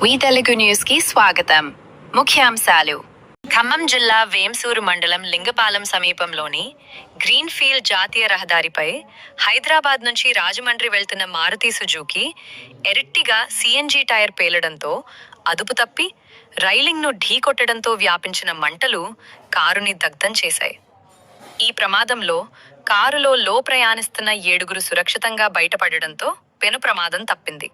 వి Telugu news కి స్వాగతం. ముఖ్యాంశాలు. ఖమ్మం జిల్లా వేంసూరు మండలం లింగపాలెం సమీపంలోని గ్రీన్ఫీల్డ్ జాతీయ రహదారిపై హైదరాబాద్ నుంచి రాజమండ్రి వెళ్తున్న Maruti Suzuki Ertiga CNG tyre పేలడంతో అదుపు తప్పి రైలింగ్ను ఢీకొట్టడంతో వ్యాపించిన మంటలు కారుని దగ్ధం చేశాయి. ఈ ప్రమాదంలో కారులో ప్రయాణిస్తున్న 7 సురక్షితంగా బయటపడడంతో పెను ప్రమాదం తప్పింది.